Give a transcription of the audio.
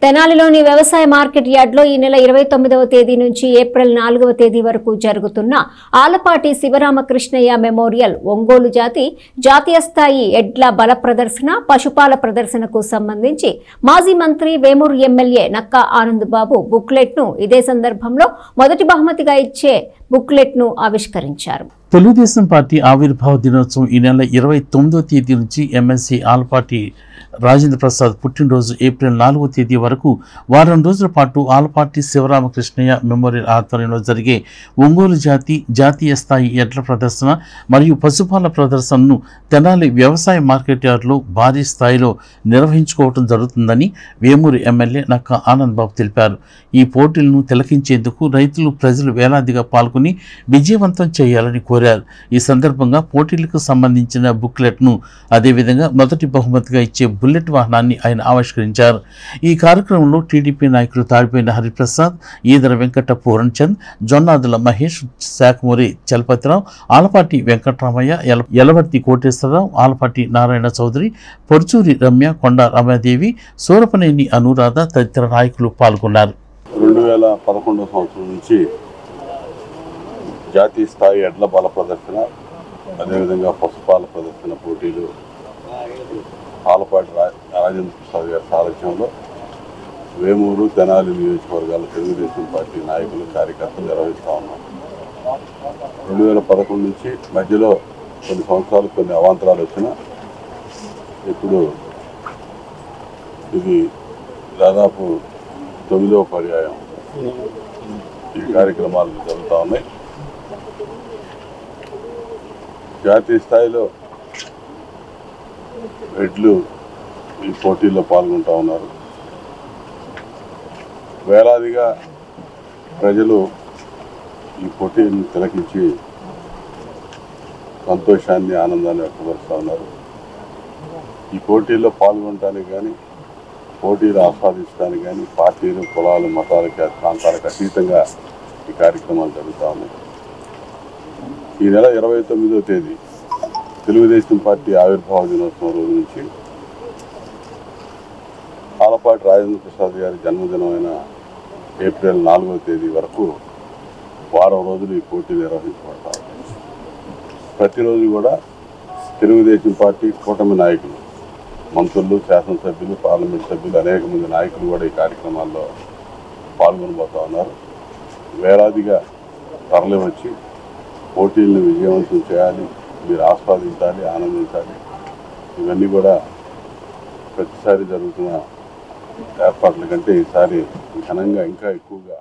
తెనాలిలోని వ్యవసాయ మార్కెట్ యార్డ్లో ఈ నెల 29వ తేదీ నుంచి ఏప్రిల్ 4వ తేదీ వరకు జరుగుతున్న ఆలపాటి శివరామకృష్ణయ్య మెమోరియల్ ఒంగోలు జాతీయ స్థాయి ఎడ్ల బల ప్రదర్శన పశుపాల ప్రదర్శనకు సంబంధించి మాజీ మంత్రి వేమూరు ఎమ్మెల్యే నక్కా ఆనంద్ బాబు బుక్లెట్ ను ఇదే సందర్భంలో మొదటి బహుమతిగా ఇచ్చే బుక్లెట్ ను ఆవిష్కరించారు. తెలుగుదేశం పార్టీ ఆవిర్భావ దినోత్సవం ఈ నెల 29వ తేదీ నుంచి ఎమ్మెల్సీ ఆలపాటి రాజేంద్ర ప్రసాద్ పుట్టినరోజు ఏప్రిల్ 4వ తేదీ వరకు వారం రోజుల పాటు ఆలపాటి శివరామకృష్ణయ్య మెమోరియల్ ఆధ్వర్యంలో జరిగే ఒంగోలు జాతీయ స్థాయి ఎడ్ల ప్రదర్శన మరియు పశుపాల ప్రదర్శనను తెనాలి వ్యవసాయ మార్కెట్ యార్డ్లో భారీ స్థాయిలో నిర్వహించుకోవడం జరుగుతుందని వేమూరు ఎమ్మెల్యే నక్కా ఆనంద్ బాబు తెలిపారు. ఈ పోటీలను తిలకించేందుకు రైతులు ప్రజలు వేలాదిగా పాల్గొని విజయవంతం చేయాలని కోరారు. ఈ సందర్భంగా పోటీలకు సంబంధించిన బుక్లెట్ను అదేవిధంగా మొదటి బహుమతిగా ఇచ్చే బుల్లెట్ వాహనాన్ని ఆయన ఆవిష్కరించారు. ఈ కార్యక్రమంలో టీడీపీ నాయకులు తాడిపోయిన హరిప్రసాద్, ఈదర వెంకట పూరణ్చంద్, జొన్నాదుల మహేష్, శాఖమూరి చలపతిరావు, ఆలపాటి వెంకటరామయ్య, యలవర్తి కోటేశ్వరరావు, ఆలపాటి నారాయణ చౌదరి, పొర్చూరి రమ్య, కొండ రమాదేవి, సూరపనేని అనురాధ తదితర నాయకులు పాల్గొన్నారు. 2011 సంవత్సరం నుంచి జాతీయ స్థాయి ఎడ్ల బల ప్రదర్శన అదేవిధంగా పశుపాల ప్రదర్శన పోటీలు ఆలపాటి రాజేంద్ర ప్రసాద్ గారి సారథ్యంలో వేమూరు తెనాలి నియోజకవర్గాల తెలుగుదేశం పార్టీ నాయకులు కార్యకర్తలు నిర్వహిస్తూ ఉన్నాం. 2011 నుంచి మధ్యలో కొన్ని సంవత్సరాలు కొన్ని అవాంతరాలు వచ్చినా ఇప్పుడు ఇది దాదాపు 9వ పర్యాయం ఈ కార్యక్రమాలు జరుగుతూ ఉన్నాయి. జాతీయ స్థాయిలో ఎడ్లు ఈ పోటీల్లో పాల్గొంటూ ఉన్నారు. వేలాదిగా ప్రజలు ఈ పోటీని తిలకించి సంతోషాన్ని ఆనందాన్ని వ్యక్తపరుస్తూ ఉన్నారు. ఈ పోటీల్లో పాల్గొనడానికి కానీ పోటీలు ఆస్వాదించడానికి కానీ పార్టీలు కులాలు మతాలకి ప్రాంతాలకు అతీతంగా ఈ కార్యక్రమాలు జరుగుతూ ఉన్నాయి. ఈ నెల 29వ తేదీ తెలుగుదేశం పార్టీ ఆవిర్భావ దినోత్సవం రోజు నుంచి ఆలపాటి రాజేంద్ర ప్రసాద్ గారి జన్మదినమైన ఏప్రిల్ 4వ తేదీ వరకు వారం రోజులు ఈ పోటీ నిర్వహించబడతారు. ప్రతిరోజు కూడా తెలుగుదేశం పార్టీ కూటమి నాయకులు, మంత్రులు, శాసనసభ్యులు, పార్లమెంట్ సభ్యులు అనేక మంది నాయకులు కూడా ఈ కార్యక్రమాల్లో పాల్గొనబోతూ ఉన్నారు. వేలాదిగా తరలి వచ్చి పోటీలను విజయవంతం చేయాలి, మీరు ఆస్వాదించాలి, ఆనందించాలి. ఇవన్నీ కూడా ప్రతిసారి జరుగుతున్న ఏర్పాట్ల కంటే ఈసారి ఘనంగా ఇంకా ఎక్కువగా